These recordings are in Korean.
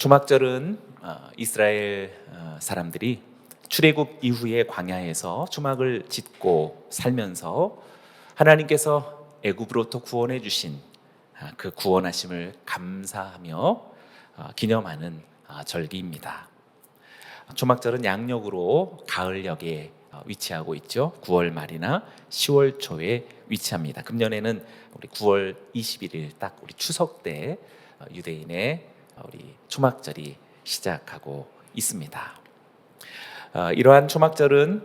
초막절은 이스라엘 사람들이 출애굽 이후에 광야에서 초막을 짓고 살면서 하나님께서 애굽으로부터 구원해 주신 그 구원하심을 감사하며 기념하는 절기입니다. 초막절은 양력으로 가을녘에 위치하고 있죠. 9월 말이나 10월 초에 위치합니다. 금년에는 우리 9월 21일 딱 우리 추석 때 유대인의 우리 초막절이 시작하고 있습니다. 이러한 초막절은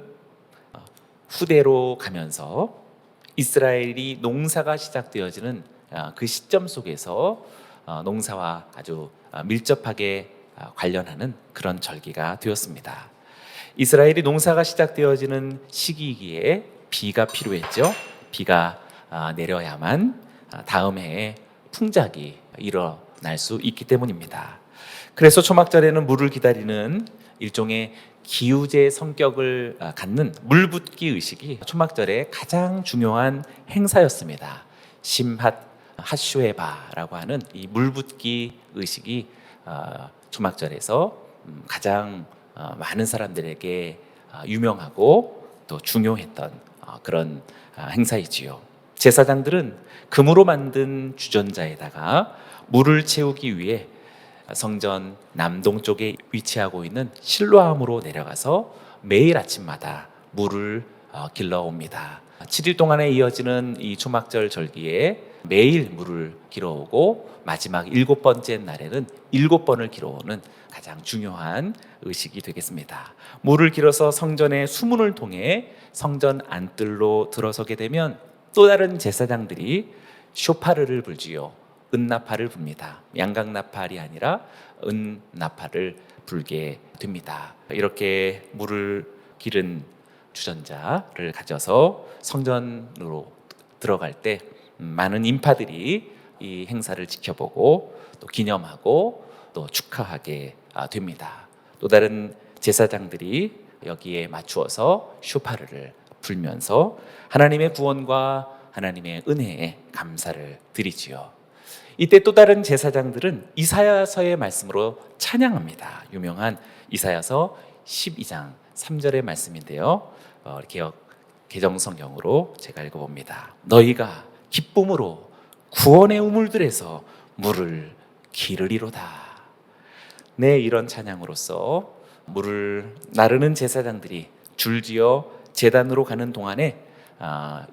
후대로 가면서 이스라엘이 농사가 시작되어지는 그 시점 속에서 농사와 아주 밀접하게 관련하는 그런 절기가 되었습니다. 이스라엘이 농사가 시작되어지는 시기이기에 비가 필요했죠. 비가 내려야만 다음 해에 풍작이 일어날 수 있기 때문입니다. 그래서 초막절에는 물을 기다리는 일종의 기우제 성격을 갖는 물붓기 의식이 초막절의 가장 중요한 행사였습니다. 심핫 핫쇼에바라고 하는 이 물붓기 의식이 초막절에서 가장 많은 사람들에게 유명하고 또 중요했던 그런 행사이지요. 제사장들은 금으로 만든 주전자에다가 물을 채우기 위해 성전 남동쪽에 위치하고 있는 실로암으로 내려가서 매일 아침마다 물을 길러옵니다. 7일 동안에 이어지는 이 초막절 절기에 매일 물을 길어오고 마지막 7번째 날에는 7번을 길어오는 가장 중요한 의식이 되겠습니다. 물을 길어서 성전의 수문을 통해 성전 안뜰로 들어서게 되면 또 다른 제사장들이 쇼파르를 불지요. 은나팔을 붑니다. 양각나팔이 아니라 은나팔을 불게 됩니다. 이렇게 물을 기른 주전자를 가져서 성전으로 들어갈 때 많은 인파들이 이 행사를 지켜보고 또 기념하고 또 축하하게 됩니다. 또 다른 제사장들이 여기에 맞추어서 쇼파르를 불면서 하나님의 구원과 하나님의 은혜에 감사를 드리지요. 이때 또 다른 제사장들은 이사야서의 말씀으로 찬양합니다. 유명한 이사야서 12장 3절의 말씀인데요. 개정성경으로 제가 읽어봅니다. 너희가 기쁨으로 구원의 우물들에서 물을 기르리로다. 네, 이런 찬양으로서 물을 나르는 제사장들이 줄지어 제단으로 가는 동안에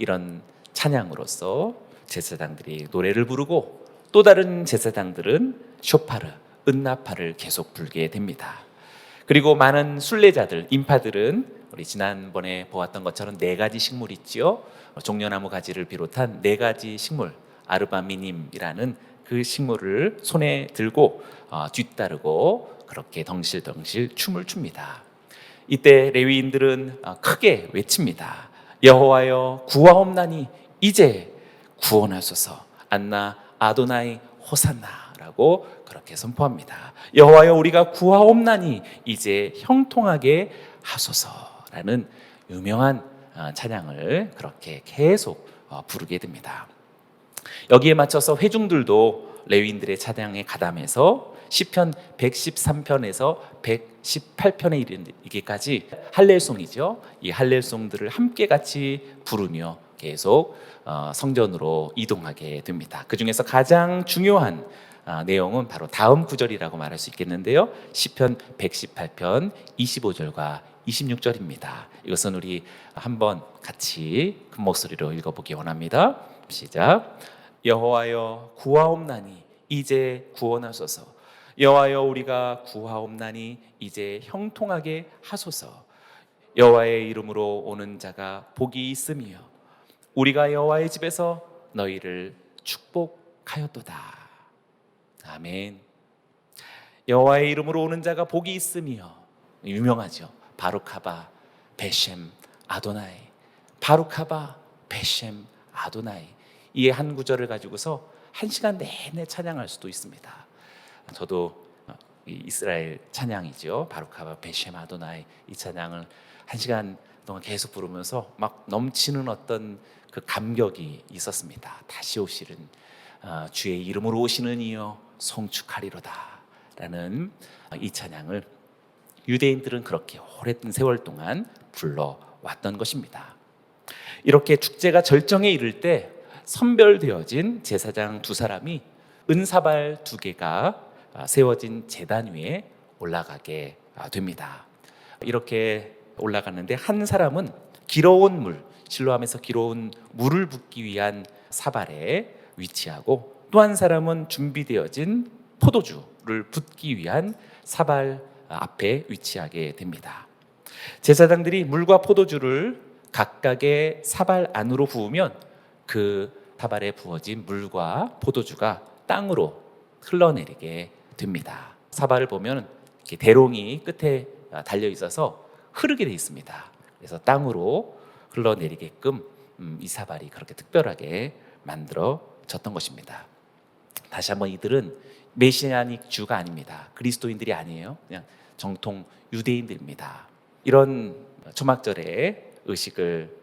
이런 찬양으로서 제사장들이 노래를 부르고 또 다른 제사장들은 쇼파르, 은나팔을 계속 불게 됩니다. 그리고 많은 순례자들, 인파들은 우리 지난번에 보았던 것처럼 4가지 식물 있지요. 종려나무 가지를 비롯한 4가지 식물, 아르바미님이라는 그 식물을 손에 들고 뒤따르고 그렇게 덩실덩실 춤을 춥니다. 이때 레위인들은 크게 외칩니다. 여호와여 구하옵나니 이제 구원하소서. 안나 아도나이 호산나라고 그렇게 선포합니다. 여호와여 우리가 구하옵나니 이제 형통하게 하소서라는 유명한 찬양을 그렇게 계속 부르게 됩니다. 여기에 맞춰서 회중들도 레위인들의 찬양에 가담해서 시편 113편에서 118편에 이르기까지 할렐송이죠. 이 할렐송들을 함께 같이 부르며 계속 성전으로 이동하게 됩니다. 그 중에서 가장 중요한 내용은 바로 다음 구절이라고 말할 수 있겠는데요. 시편 118편 25절과 26절입니다. 이것은 우리 한번 같이 큰 목소리로 읽어보기 원합니다. 시작. 여호와여 구하옵나니 이제 구원하소서. 여호와여 우리가 구하옵나니 이제 형통하게 하소서. 여호와의 이름으로 오는 자가 복이 있으며 우리가 여호와의 집에서 너희를 축복하였도다. 아멘. 여호와의 이름으로 오는 자가 복이 있으며, 유명하죠. 바룩하바 베셈 아도나이, 바룩하바 베셈 아도나이. 이 한 구절을 가지고서 1시간 내내 찬양할 수도 있습니다. 저도 이스라엘 찬양이죠. 바룩하바 베셈 아도나이, 이 찬양을 1시간 동안 계속 부르면서 막 넘치는 어떤 그 감격이 있었습니다. 다시 오시는 주의 이름으로 오시는 이여 송축하리로다. 라는 이 찬양을 유대인들은 그렇게 오랜 세월 동안 불러왔던 것입니다. 이렇게 축제가 절정에 이를 때 선별되어진 제사장 두 사람이 은사발 두 개가 세워진 제단 위에 올라가게 됩니다. 이렇게 올라가는데 한 사람은 길어온 물, 실로암에서 길어온 물을 붓기 위한 사발에 위치하고, 또 한 사람은 준비되어진 포도주를 붓기 위한 사발 앞에 위치하게 됩니다. 제사장들이 물과 포도주를 각각의 사발 안으로 부으면 그 사발에 부어진 물과 포도주가 땅으로 흘러내리게 됩니다. 사발을 보면 이렇게 대롱이 끝에 달려 있어서 흐르게 되어 있습니다. 그래서 땅으로 흘러내리게끔 이 사발이 그렇게 특별하게 만들어졌던 것입니다. 다시 한번 이들은 메시아닉 주가 아닙니다. 그리스도인들이 아니에요. 그냥 정통 유대인들입니다. 이런 초막절에 의식을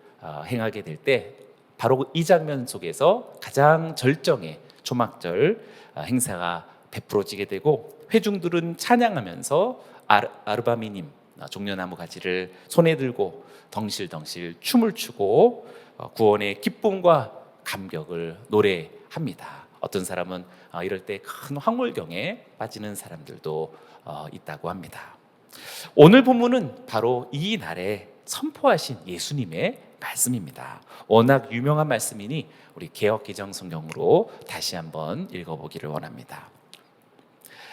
행하게 될 때 바로 이 장면 속에서 가장 절정의 초막절 행사가 베풀어지게 되고, 회중들은 찬양하면서 아르바미님 종려나무 가지를 손에 들고 덩실덩실 춤을 추고 구원의 기쁨과 감격을 노래합니다. 어떤 사람은 이럴 때 큰 황홀경에 빠지는 사람들도 있다고 합니다. 오늘 본문은 바로 이 날에 선포하신 예수님의 말씀입니다. 워낙 유명한 말씀이니 우리 개역개정성경으로 다시 한번 읽어보기를 원합니다.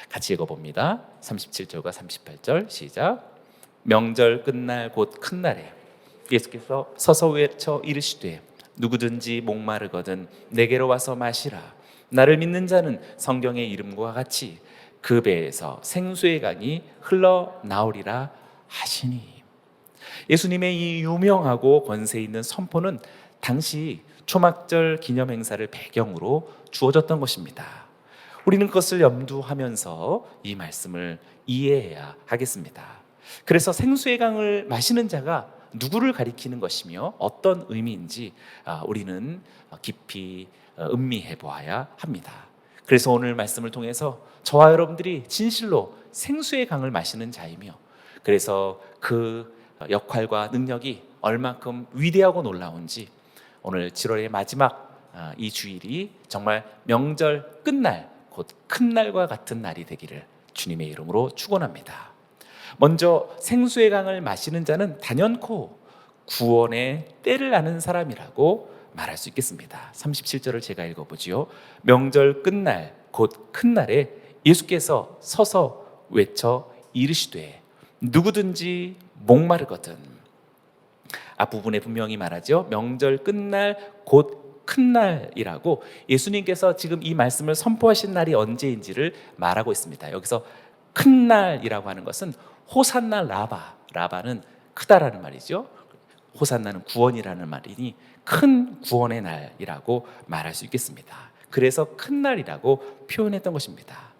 같이 읽어봅니다. 37절과 38절 시작. 명절 끝날 곧 큰 날에 예수께서 서서 외쳐 이르시되 누구든지 목마르거든 내게로 와서 마시라. 나를 믿는 자는 성경의 이름과 같이 그 배에서 생수의 강이 흘러나오리라 하시니. 예수님의 이 유명하고 권세 있는 선포는 당시 초막절 기념 행사를 배경으로 주어졌던 것입니다. 우리는 그것을 염두하면서 이 말씀을 이해해야 하겠습니다. 그래서 생수의 강을 마시는 자가 누구를 가리키는 것이며 어떤 의미인지 우리는 깊이 음미해 보아야 합니다. 그래서 오늘 말씀을 통해서 저와 여러분들이 진실로 생수의 강을 마시는 자이며, 그래서 그 역할과 능력이 얼만큼 위대하고 놀라운지 오늘 7월의 마지막 이 주일이 정말 명절 끝날 곧 큰 날과 같은 날이 되기를 주님의 이름으로 축원합니다. 먼저 생수의 강을 마시는 자는 단연코 구원의 때를 아는 사람이라고 말할 수 있겠습니다. 37절을 제가 읽어보지요. 명절 끝날 곧 큰 날에 예수께서 서서 외쳐 이르시되 누구든지 목마르거든. 앞부분에 분명히 말하죠. 명절 끝날 곧 큰 날이라고 예수님께서 지금 이 말씀을 선포하신 날이 언제인지를 말하고 있습니다. 여기서 큰 날이라고 하는 것은 호산나 라바는 크다라는 말이죠. 호산나는 구원이라는 말이니 큰 구원의 날이라고 말할 수 있겠습니다. 그래서 큰 날이라고 표현했던 것입니다.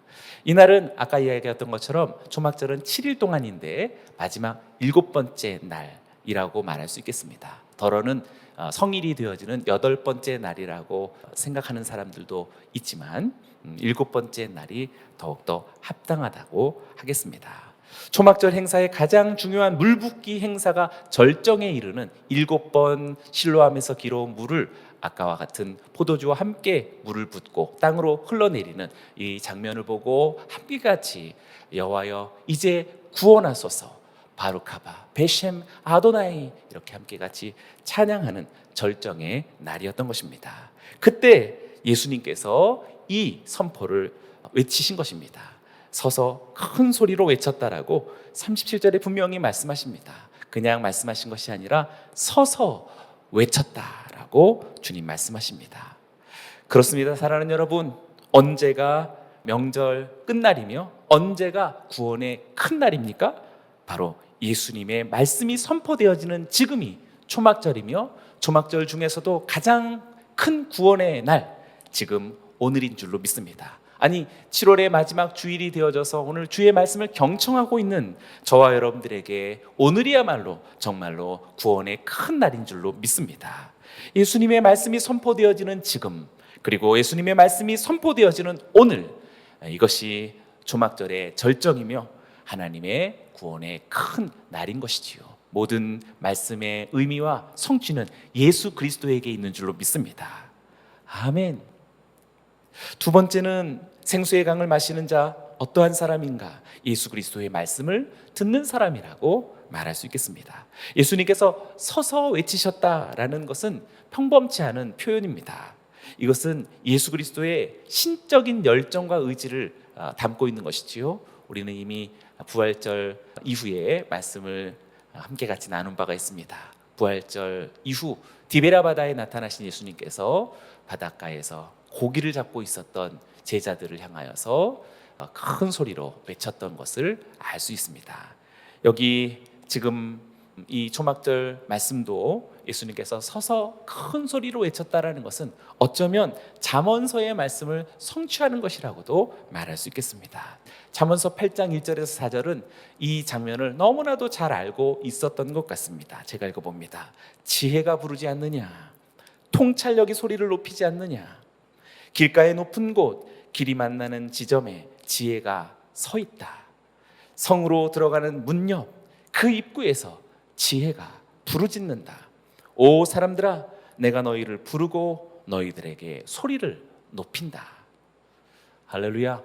이 날은 아까 이야기했던 것처럼 초막절은 7일 동안인데 마지막 7번째 날이라고 말할 수 있겠습니다. 더러는 성일이 되어지는 8번째 날이라고 생각하는 사람들도 있지만 7번째 날이 더욱더 합당하다고 하겠습니다. 초막절 행사의 가장 중요한 물붓기 행사가 절정에 이르는 7번 실로암에서 길어온 물을 아까와 같은 포도주와 함께 물을 붓고 땅으로 흘러내리는 이 장면을 보고 함께같이 여호와여 이제 구원하소서 바루카바 베셴 아도나이 이렇게 함께같이 찬양하는 절정의 날이었던 것입니다. 그때 예수님께서 이 선포를 외치신 것입니다. 서서 큰 소리로 외쳤다라고 37절에 분명히 말씀하십니다. 그냥 말씀하신 것이 아니라 서서 외쳤다라고 주님 말씀하십니다. 그렇습니다. 사랑하는 여러분, 언제가 명절 끝날이며 언제가 구원의 큰 날입니까? 바로 예수님의 말씀이 선포되어지는 지금이 초막절이며 초막절 중에서도 가장 큰 구원의 날, 지금 오늘인 줄로 믿습니다. 아니 7월의 마지막 주일이 되어져서 오늘 주의 말씀을 경청하고 있는 저와 여러분들에게 오늘이야말로 정말로 구원의 큰 날인 줄로 믿습니다. 예수님의 말씀이 선포되어지는 지금, 그리고 예수님의 말씀이 선포되어지는 오늘, 이것이 초막절의 절정이며 하나님의 구원의 큰 날인 것이지요. 모든 말씀의 의미와 성취는 예수 그리스도에게 있는 줄로 믿습니다. 아멘. 두 번째는 생수의 강을 마시는 자 어떠한 사람인가? 예수 그리스도의 말씀을 듣는 사람이라고 말할 수 있겠습니다. 예수님께서 서서 외치셨다라는 것은 평범치 않은 표현입니다. 이것은 예수 그리스도의 신적인 열정과 의지를 담고 있는 것이지요. 우리는 이미 부활절 이후에 말씀을 함께 같이 나눈 바가 있습니다. 부활절 이후 디베라 바다에 나타나신 예수님께서 바닷가에서 고기를 잡고 있었던 제자들을 향하여서 큰 소리로 외쳤던 것을 알 수 있습니다. 여기 지금 이 초막절 말씀도 예수님께서 서서 큰 소리로 외쳤다라는 것은 어쩌면 잠언서의 말씀을 성취하는 것이라고도 말할 수 있겠습니다. 잠언서 8장 1절에서 4절은 이 장면을 너무나도 잘 알고 있었던 것 같습니다. 제가 읽어봅니다. 지혜가 부르지 않느냐, 통찰력이 소리를 높이지 않느냐, 길가의 높은 곳, 길이 만나는 지점에 지혜가 서 있다. 성으로 들어가는 문 옆, 그 입구에서 지혜가 부르짖는다. 오 사람들아, 내가 너희를 부르고 너희들에게 소리를 높인다. 할렐루야.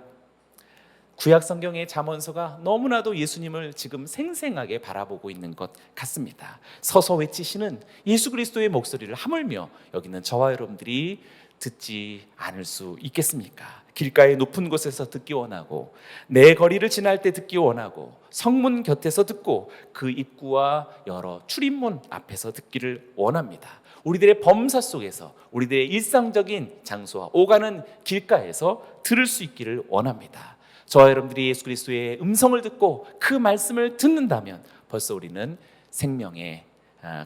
구약 성경의 잠언서가 너무나도 예수님을 지금 생생하게 바라보고 있는 것 같습니다. 서서 외치시는 예수 그리스도의 목소리를 하물며 여기는 저와 여러분들이 듣지 않을 수 있겠습니까? 길가의 높은 곳에서 듣기 원하고, 내 거리를 지날 때 듣기 원하고, 성문 곁에서 듣고, 그 입구와 여러 출입문 앞에서 듣기를 원합니다. 우리들의 범사 속에서, 우리들의 일상적인 장소와 오가는 길가에서 들을 수 있기를 원합니다. 저와 여러분들이 예수 그리스도의 음성을 듣고 그 말씀을 듣는다면 벌써 우리는 생명의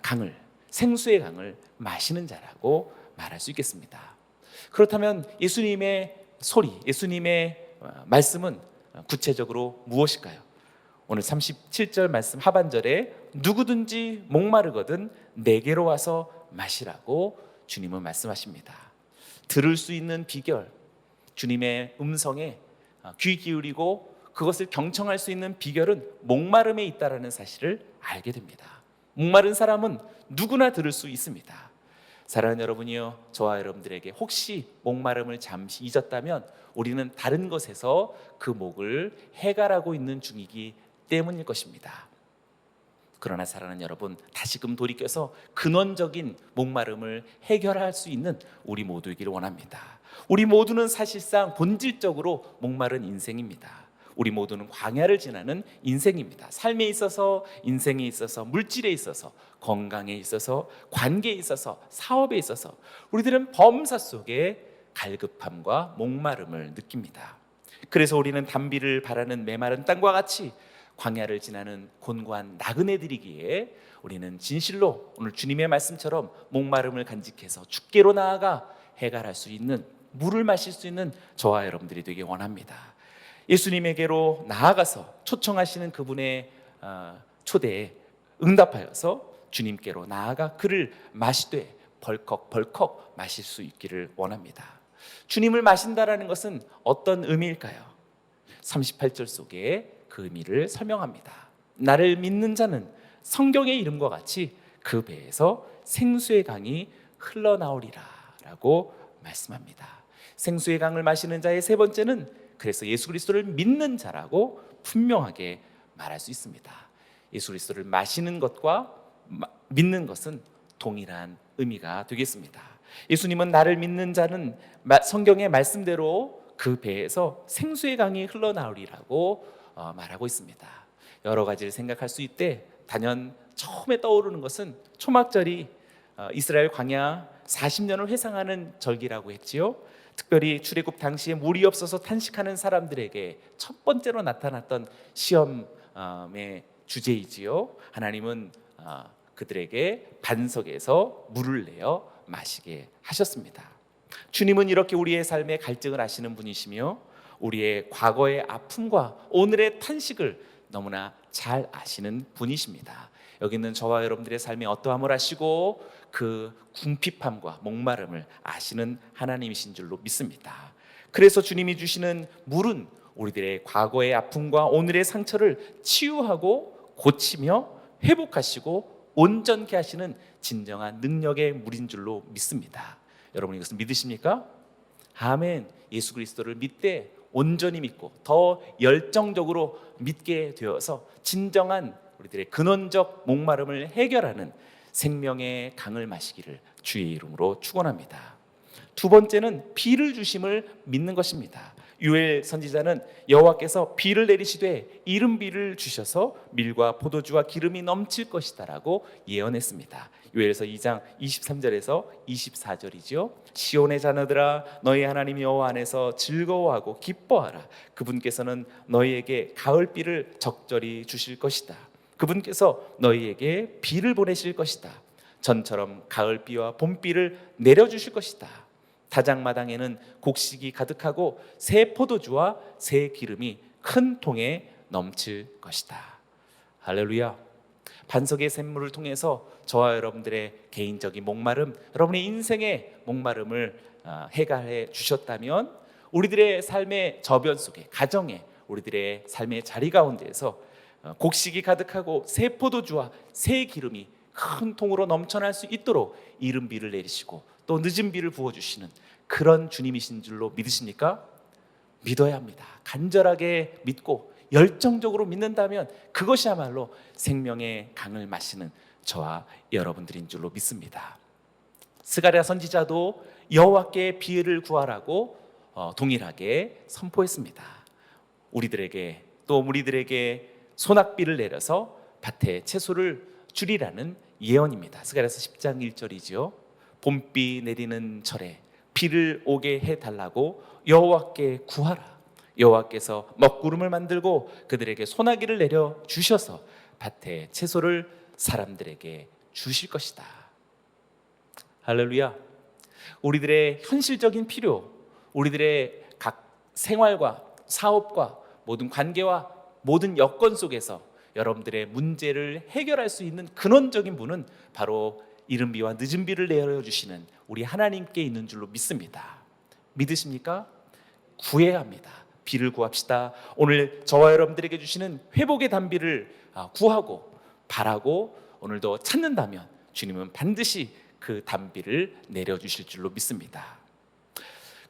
강을, 생수의 강을 마시는 자라고 말할 수 있겠습니다. 그렇다면 예수님의 소리, 예수님의 말씀은 구체적으로 무엇일까요? 오늘 37절 말씀 하반절에 누구든지 목마르거든 내게로 와서 마시라고 주님은 말씀하십니다. 들을 수 있는 비결, 주님의 음성에 귀 기울이고 그것을 경청할 수 있는 비결은 목마름에 있다는 사실을 알게 됩니다. 목마른 사람은 누구나 들을 수 있습니다. 사랑하는 여러분이요, 저와 여러분들에게 혹시 목마름을 잠시 잊었다면 우리는 다른 것에서 그 목을 해결하고 있는 중이기 때문일 것입니다. 그러나 사랑하는 여러분, 다시금 돌이켜서 근원적인 목마름을 해결할 수 있는 우리 모두이기를 원합니다. 우리 모두는 사실상 본질적으로 목마른 인생입니다. 우리 모두는 광야를 지나는 인생입니다. 삶에 있어서, 인생에 있어서, 물질에 있어서, 건강에 있어서, 관계에 있어서, 사업에 있어서 우리들은 범사 속에 갈급함과 목마름을 느낍니다. 그래서 우리는 단비를 바라는 메마른 땅과 같이 광야를 지나는 곤고한 나그네들이기에 우리는 진실로 오늘 주님의 말씀처럼 목마름을 간직해서 주께로 나아가 해결할 수 있는, 물을 마실 수 있는 저와 여러분들이 되기 원합니다. 예수님에게로 나아가서 초청하시는 그분의 초대에 응답하여서 주님께로 나아가 그를 마시되 벌컥벌컥 마실 수 있기를 원합니다. 주님을 마신다라는 것은 어떤 의미일까요? 38절 속에 그 의미를 설명합니다. 나를 믿는 자는 성경의 이름과 같이 그 배에서 생수의 강이 흘러나오리라 라고 말씀합니다. 생수의 강을 마시는 자의 세 번째는 그래서 예수 그리스도를 믿는 자라고 분명하게 말할 수 있습니다. 예수 그리스도를 마시는 것과 믿는 것은 동일한 의미가 되겠습니다. 예수님은 나를 믿는 자는 성경의 말씀대로 그 배에서 생수의 강이 흘러나오리라고 말하고 있습니다. 여러 가지를 생각할 수 있대 단연 처음에 떠오르는 것은 초막절이 이스라엘 광야 40년을 회상하는 절기라고 했지요. 특별히 출애굽 당시에 물이 없어서 탄식하는 사람들에게 첫 번째로 나타났던 시험의 주제이지요. 하나님은 그들에게 반석에서 물을 내어 마시게 하셨습니다. 주님은 이렇게 우리의 삶의 갈증을 아시는 분이시며 우리의 과거의 아픔과 오늘의 탄식을 너무나 잘 아시는 분이십니다. 여기 있는 저와 여러분들의 삶에 어떠함을 아시고 그 궁핍함과 목마름을 아시는 하나님이신 줄로 믿습니다. 그래서 주님이 주시는 물은 우리들의 과거의 아픔과 오늘의 상처를 치유하고 고치며 회복하시고 온전케 하시는 진정한 능력의 물인 줄로 믿습니다. 여러분 이것을 믿으십니까? 아멘. 예수 그리스도를 믿되 온전히 믿고 더 열정적으로 믿게 되어서 진정한 우리들의 근원적 목마름을 해결하는 생명의 강을 마시기를 주의 이름으로 축원합니다. 두 번째는 비를 주심을 믿는 것입니다. 요엘 선지자는 여호와께서 비를 내리시되 이른 비를 주셔서 밀과 포도주와 기름이 넘칠 것이다라고 예언했습니다. 요엘서 2장 23절에서 24절이죠. 시온의 자녀들아 너희 하나님 여호와 안에서 즐거워하고 기뻐하라. 그분께서는 너희에게 가을비를 적절히 주실 것이다. 그분께서 너희에게 비를 보내실 것이다. 전처럼 가을비와 봄비를 내려주실 것이다. 다장마당에는 곡식이 가득하고 새 포도주와 새 기름이 큰 통에 넘칠 것이다. 할렐루야. 반석의 샘물을 통해서 저와 여러분들의 개인적인 목마름, 여러분의 인생의 목마름을 해결해 주셨다면 우리들의 삶의 저변 속에, 가정에, 우리들의 삶의 자리 가운데에서 곡식이 가득하고 새 포도주와 새 기름이 큰 통으로 넘쳐날 수 있도록 이른 비를 내리시고 또 늦은 비를 부어주시는 그런 주님이신 줄로 믿으십니까? 믿어야 합니다. 간절하게 믿고 열정적으로 믿는다면 그것이야말로 생명의 강을 마시는 저와 여러분들인 줄로 믿습니다. 스가랴 선지자도 여호와께 비를 구하라고 동일하게 선포했습니다. 우리들에게 소낙비를 내려서 밭에 채소를 주리라는 예언입니다. 스가랴서 10장 1절이죠. 봄비 내리는 철에 비를 오게 해달라고 여호와께 구하라. 여호와께서 먹구름을 만들고 그들에게 소나기를 내려 주셔서 밭에 채소를 사람들에게 주실 것이다. 할렐루야. 우리들의 현실적인 필요, 우리들의 각 생활과 사업과 모든 관계와 모든 여건 속에서 여러분들의 문제를 해결할 수 있는 근원적인 분은 바로 이른 비와 늦은 비를 내려주시는 우리 하나님께 있는 줄로 믿습니다. 믿으십니까? 구해야 합니다. 비를 구합시다. 오늘 저와 여러분들에게 주시는 회복의 단비를 구하고 바라고 오늘도 찾는다면 주님은 반드시 그 단비를 내려주실 줄로 믿습니다.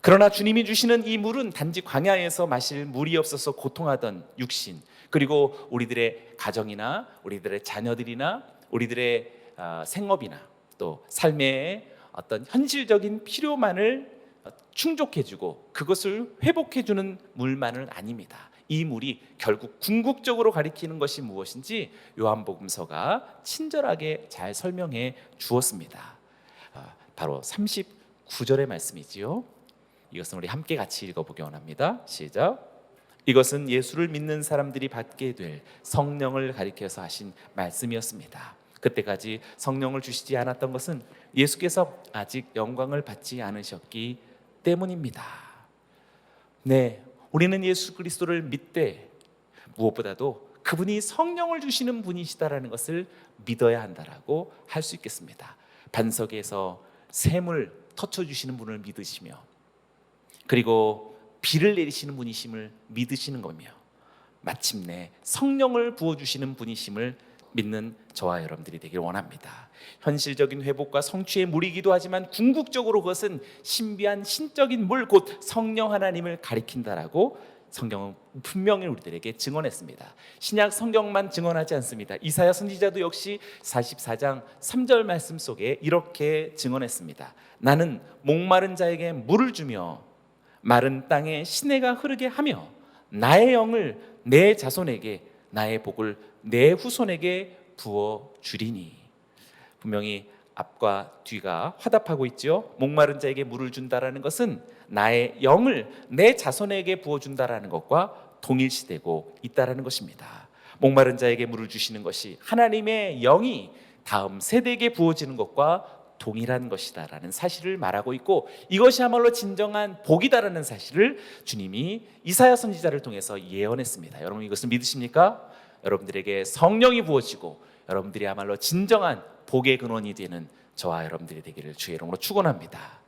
그러나 주님이 주시는 이 물은 단지 광야에서 마실 물이 없어서 고통하던 육신, 그리고 우리들의 가정이나 우리들의 자녀들이나 우리들의 생업이나 또 삶의 어떤 현실적인 필요만을 충족해주고 그것을 회복해주는 물만은 아닙니다. 이 물이 결국 궁극적으로 가리키는 것이 무엇인지 요한복음서가 친절하게 잘 설명해 주었습니다. 바로 39절의 말씀이지요. 이것은 우리 함께 같이 읽어보기 원합니다. 시작. 이것은 예수를 믿는 사람들이 받게 될 성령을 가리켜서 하신 말씀이었습니다. 그때까지 성령을 주시지 않았던 것은 예수께서 아직 영광을 받지 않으셨기 때문입니다. 네, 우리는 예수 그리스도를 믿되 무엇보다도 그분이 성령을 주시는 분이시다라는 것을 믿어야 한다라고 할 수 있겠습니다. 반석에서 샘을 터쳐주시는 분을 믿으시며 그리고 비를 내리시는 분이심을 믿으시는 거며 마침내 성령을 부어주시는 분이심을 믿는 저와 여러분들이 되길 원합니다. 현실적인 회복과 성취의 물이기도 하지만 궁극적으로 그것은 신비한 신적인 물, 곧 성령 하나님을 가리킨다라고 성경은 분명히 우리들에게 증언했습니다. 신약 성경만 증언하지 않습니다. 이사야 선지자도 역시 44장 3절 말씀 속에 이렇게 증언했습니다. 나는 목마른 자에게 물을 주며 마른 땅에 시내가 흐르게 하며 나의 영을 내 자손에게 나의 복을 내 후손에게 부어 주리니. 분명히 앞과 뒤가 화답하고 있죠. 목마른 자에게 물을 준다라는 것은 나의 영을 내 자손에게 부어 준다라는 것과 동일시되고 있다라는 것입니다. 목마른 자에게 물을 주시는 것이 하나님의 영이 다음 세대에게 부어지는 것과 동일한 것이다라는 사실을 말하고 있고 이것이야말로 진정한 복이다라는 사실을 주님이 이사야 선지자를 통해서 예언했습니다. 여러분 이것을 믿으십니까? 여러분들에게 성령이 부어지고 여러분들이야말로 진정한 복의 근원이 되는 저와 여러분들이 되기를 주의 이름으로 축원합니다.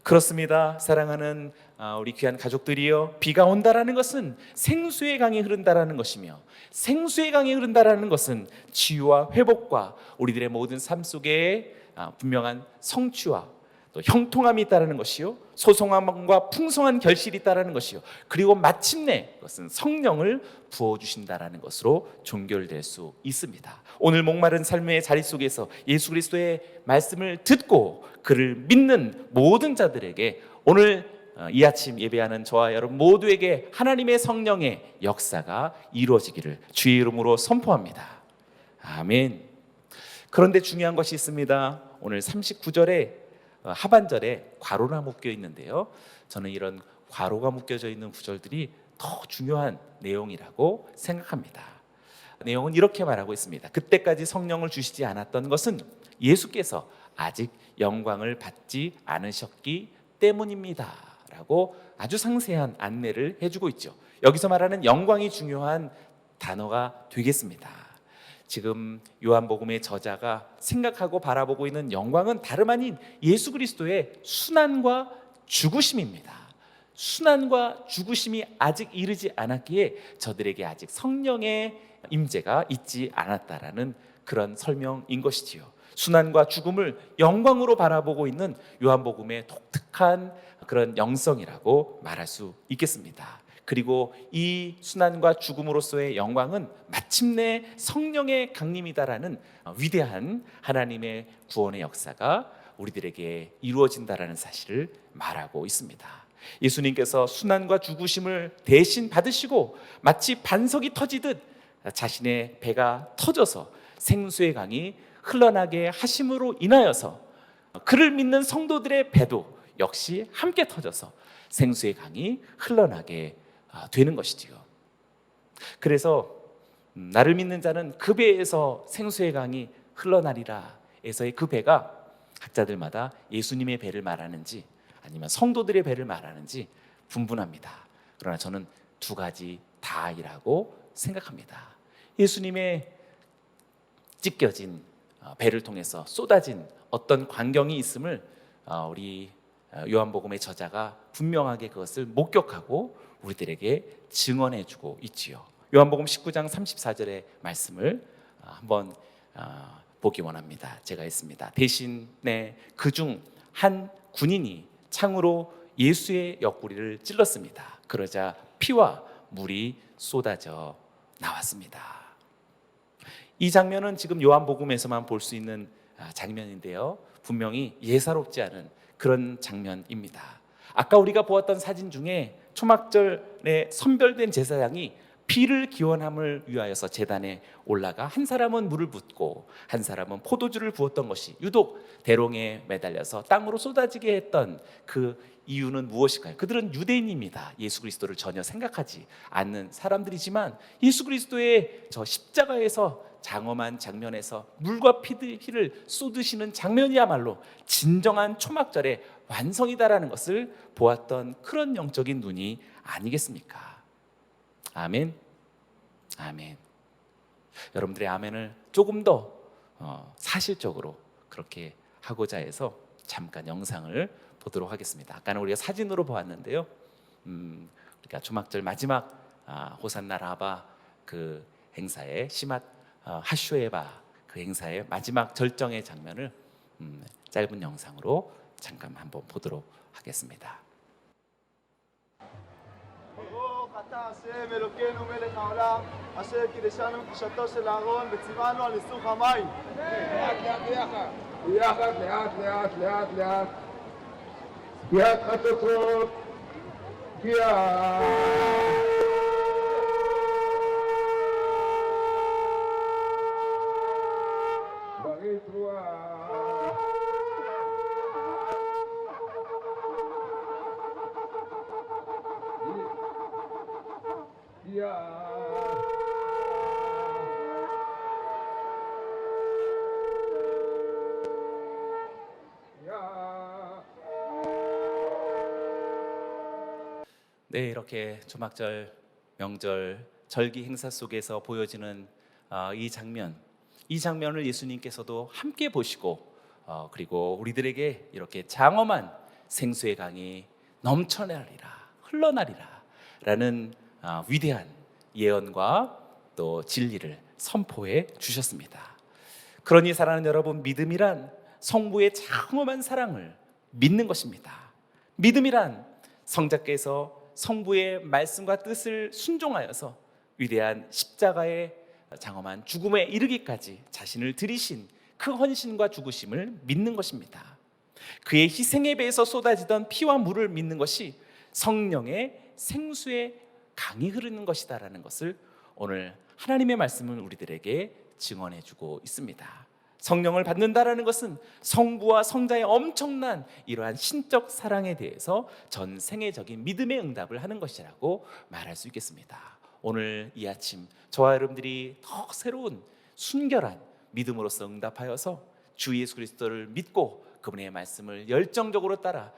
그렇습니다. 사랑하는 우리 귀한 가족들이여, 비가 온다라는 것은 생수의 강이 흐른다라는 것이며, 생수의 강이 흐른다라는 것은 치유와 회복과 우리들의 모든 삶 속에 분명한 성취와 또 형통함이 있다라는 것이요, 소송함과 풍성한 결실이 있다라는 것이요, 그리고 마침내 그것은 성령을 부어주신다라는 것으로 종결될 수 있습니다. 오늘 목마른 삶의 자리 속에서 예수 그리스도의 말씀을 듣고 그를 믿는 모든 자들에게 오늘 이 아침 예배하는 저와 여러분 모두에게 하나님의 성령의 역사가 이루어지기를 주의 이름으로 선포합니다. 아멘. 그런데 중요한 것이 있습니다. 오늘 39절에 하반절에 괄호가 묶여 있는데요, 저는 이런 괄호가 묶여져 있는 구절들이 더 중요한 내용이라고 생각합니다. 내용은 이렇게 말하고 있습니다. 그때까지 성령을 주시지 않았던 것은 예수께서 아직 영광을 받지 않으셨기 때문입니다 라고 아주 상세한 안내를 해주고 있죠. 여기서 말하는 영광이 중요한 단어가 되겠습니다. 지금 요한복음의 저자가 생각하고 바라보고 있는 영광은 다름 아닌 예수 그리스도의 순환과 죽으심입니다. 순환과 죽으심이 아직 이르지 않았기에 저들에게 아직 성령의 임재가 있지 않았다라는 그런 설명인 것이지요. 순환과 죽음을 영광으로 바라보고 있는 요한복음의 독특한 그런 영성이라고 말할 수 있겠습니다. 그리고 이 순환과 죽음으로서의 영광은 마침내 성령의 강림이다라는 위대한 하나님의 구원의 역사가 우리들에게 이루어진다라는 사실을 말하고 있습니다. 예수님께서 순환과 죽으심을 대신 받으시고 마치 반석이 터지듯 자신의 배가 터져서 생수의 강이 흘러나게 하심으로 인하여서 그를 믿는 성도들의 배도 역시 함께 터져서 생수의 강이 흘러나게 되는 것이지요. 그래서 나를 믿는 자는 그 배에서 생수의 강이 흘러나리라 에서의 그 배가 학자들마다 예수님의 배를 말하는지 아니면 성도들의 배를 말하는지 분분합니다. 그러나 저는 두 가지 다이라고 생각합니다. 예수님의 찢겨진 배를 통해서 쏟아진 어떤 광경이 있음을 우리 요한복음의 저자가 분명하게 그것을 목격하고 우리들에게 증언해주고 있지요. 요한복음 19장 34절의 말씀을 한번 보기 원합니다. 제가 했습니다. 대신에 그중 한 군인이 창으로 예수의 옆구리를 찔렀습니다. 그러자 피와 물이 쏟아져 나왔습니다. 이 장면은 지금 요한복음에서만 볼 수 있는 장면인데요, 분명히 예사롭지 않은 그런 장면입니다. 아까 우리가 보았던 사진 중에 초막절에 선별된 제사장이 피를 기원함을 위하여서 제단에 올라가 한 사람은 물을 붓고 한 사람은 포도주를 부었던 것이 유독 대롱에 매달려서 땅으로 쏟아지게 했던 그 이유는 무엇일까요? 그들은 유대인입니다. 예수 그리스도를 전혀 생각하지 않는 사람들이지만 예수 그리스도의 저 십자가에서 장엄한 장면에서 물과 피를 쏟으시는 장면이야말로 진정한 초막절의 완성이다라는 것을 보았던 그런 영적인 눈이 아니겠습니까? 아멘. 아멘. 여러분들의 아멘을 조금 더 사실적으로 그렇게 하고자 해서 잠깐 영상을 보도록 하겠습니다. 아까는 우리가 사진으로 보았는데요, 우리가 초막절 마지막 호산나 라바 그 행사의 시맛 하쇼에바 그 행사의 마지막 절정의 장면을 짧은 영상으로 잠깐 한번 보도록 하겠습니다. אתה השם אלוקינו מלך העולם אשר קידשנו קדושתו של אהרון וציוונו על ניסוך המים. לאט ביאת חצוצרות ברית רוח 네, 이렇게 초막절 명절 절기 행사 속에서 보여지는 이 장면을 예수님께서도 함께 보시고 그리고 우리들에게 이렇게 장엄한 생수의 강이 넘쳐나리라, 흘러나리라 라는 위대한 예언과 또 진리를 선포해 주셨습니다. 그러니 사랑하는 여러분, 믿음이란 성부의 장엄한 사랑을 믿는 것입니다. 믿음이란 성자께서 성부의 말씀과 뜻을 순종하여서 위대한 십자가의 장엄한 죽음에 이르기까지 자신을 들이신 그 헌신과 죽으심을 믿는 것입니다. 그의 희생에 비해서 쏟아지던 피와 물을 믿는 것이 성령의 생수의 강이 흐르는 것이다라는 것을 오늘 하나님의 말씀은 우리들에게 증언해 주고 있습니다. 성령을 받는다라는 것은 성부와 성자의 엄청난 이러한 신적 사랑에 대해서 전 생애적인 믿음의 응답을 하는 것이라고 말할 수 있겠습니다. 오늘 이 아침 저와 여러분들이 더 새로운 순결한 믿음으로서 응답하여서 주 예수 그리스도를 믿고 그분의 말씀을 열정적으로 따라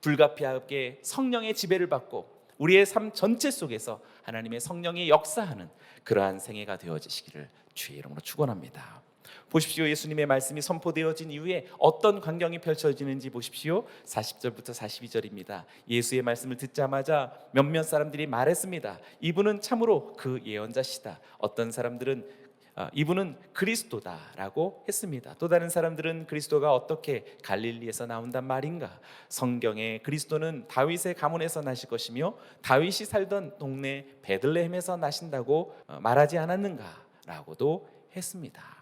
불가피하게 성령의 지배를 받고 우리의 삶 전체 속에서 하나님의 성령이 역사하는 그러한 생애가 되어지시기를 주의 이름으로 축원합니다. 보십시오. 예수님의 말씀이 선포되어진 이후에 어떤 광경이 펼쳐지는지 보십시오. 40절부터 42절입니다. 예수의 말씀을 듣자마자 몇몇 사람들이 말했습니다. 이분은 참으로 그 예언자시다. 어떤 사람들은 이분은 그리스도다라고 했습니다. 또 다른 사람들은 그리스도가 어떻게 갈릴리에서 나온단 말인가? 성경에 그리스도는 다윗의 가문에서 나실 것이며 다윗이 살던 동네 베들레헴에서 나신다고 말하지 않았는가라고도 했습니다.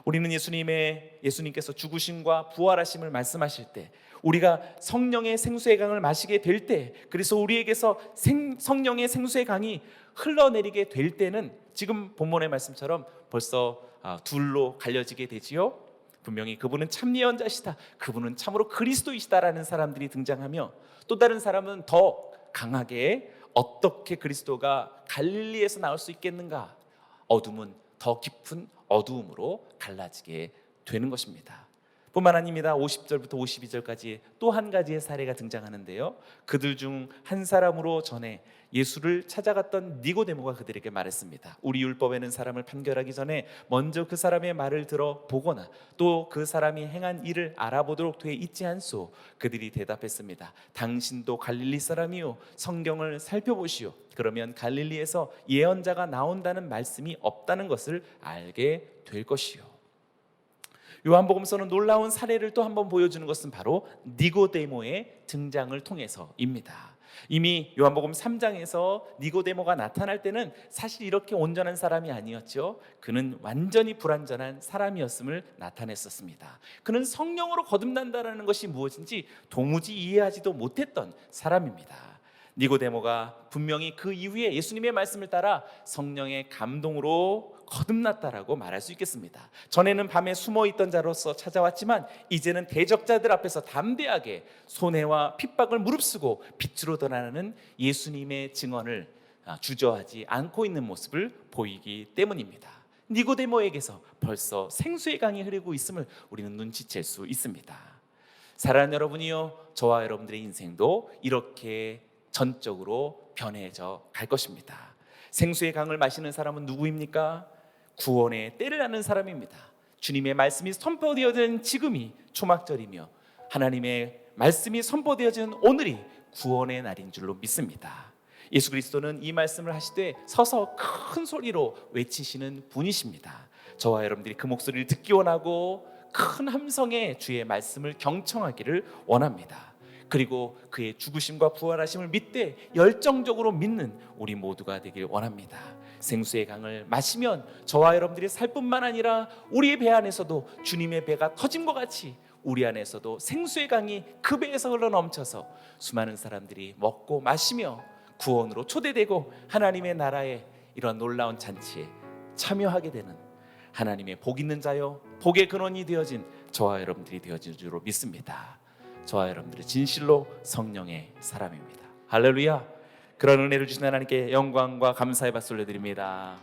우리는 예수님께서 죽으심과 부활하심을 말씀하실 때 우리가 성령의 생수의 강을 마시게 될 때, 그래서 우리에게서 성령의 생수의 강이 흘러내리게 될 때는 지금 본문의 말씀처럼 벌써 둘로 갈려지게 되지요. 분명히 그분은 참 예언자시다, 그분은 참으로 그리스도이시다라는 사람들이 등장하며, 또 다른 사람은 더 강하게 어떻게 그리스도가 갈릴리에서 나올 수 있겠는가, 어둠은 더 깊은 어두움으로 갈라지게 되는 것입니다. 뿐만 아닙니다. 50절부터 52절까지 또 한 가지의 사례가 등장하는데요, 그들 중 한 사람으로 전에 예수를 찾아갔던 니고데모가 그들에게 말했습니다. 우리 율법에는 사람을 판결하기 전에 먼저 그 사람의 말을 들어 보거나 또 그 사람이 행한 일을 알아보도록 돼 있지 않소? 그들이 대답했습니다. 당신도 갈릴리 사람이요, 성경을 살펴보시오. 그러면 갈릴리에서 예언자가 나온다는 말씀이 없다는 것을 알게 될 것이요. 요한복음서는 놀라운 사례를 또 한번 보여주는 것은 바로 니고데모의 등장을 통해서입니다. 이미 요한복음 3장에서 니고데모가 나타날 때는 사실 이렇게 온전한 사람이 아니었죠. 그는 완전히 불완전한 사람이었음을 나타냈었습니다. 그는 성령으로 거듭난다는 것이 무엇인지 도무지 이해하지도 못했던 사람입니다. 니고데모가 분명히 그 이후에 예수님의 말씀을 따라 성령의 감동으로 거듭났다라고 말할 수 있겠습니다. 전에는 밤에 숨어있던 자로서 찾아왔지만 이제는 대적자들 앞에서 담대하게 손해와 핍박을 무릅쓰고 빛으로 드러나는 예수님의 증언을 주저하지 않고 있는 모습을 보이기 때문입니다. 니고데모에게서 벌써 생수의 강이 흐르고 있음을 우리는 눈치챌 수 있습니다. 사랑하는 여러분이요, 저와 여러분들의 인생도 이렇게 전적으로 변해져 갈 것입니다. 생수의 강을 마시는 사람은 누구입니까? 구원의 때를 아는 사람입니다. 주님의 말씀이 선포되어진 지금이 초막절이며 하나님의 말씀이 선포되어진 오늘이 구원의 날인 줄로 믿습니다. 예수 그리스도는 이 말씀을 하시되 서서 큰 소리로 외치시는 분이십니다. 저와 여러분들이 그 목소리를 듣기 원하고 큰 함성의 주의 말씀을 경청하기를 원합니다. 그리고 그의 죽으심과 부활하심을 믿되 열정적으로 믿는 우리 모두가 되길 원합니다. 생수의 강을 마시면 저와 여러분들이 살 뿐만 아니라 우리의 배 안에서도 주님의 배가 터진 것 같이 우리 안에서도 생수의 강이 그 배에서 흘러넘쳐서 수많은 사람들이 먹고 마시며 구원으로 초대되고 하나님의 나라의 이런 놀라운 잔치에 참여하게 되는 하나님의 복 있는 자요, 복의 근원이 되어진 저와 여러분들이 되어질 줄로 믿습니다. 저와 여러분들은 진실로 성령의 사람입니다. 할렐루야. 그런 은혜를 주신 하나님께 영광과 감사의 박수 올려드립니다.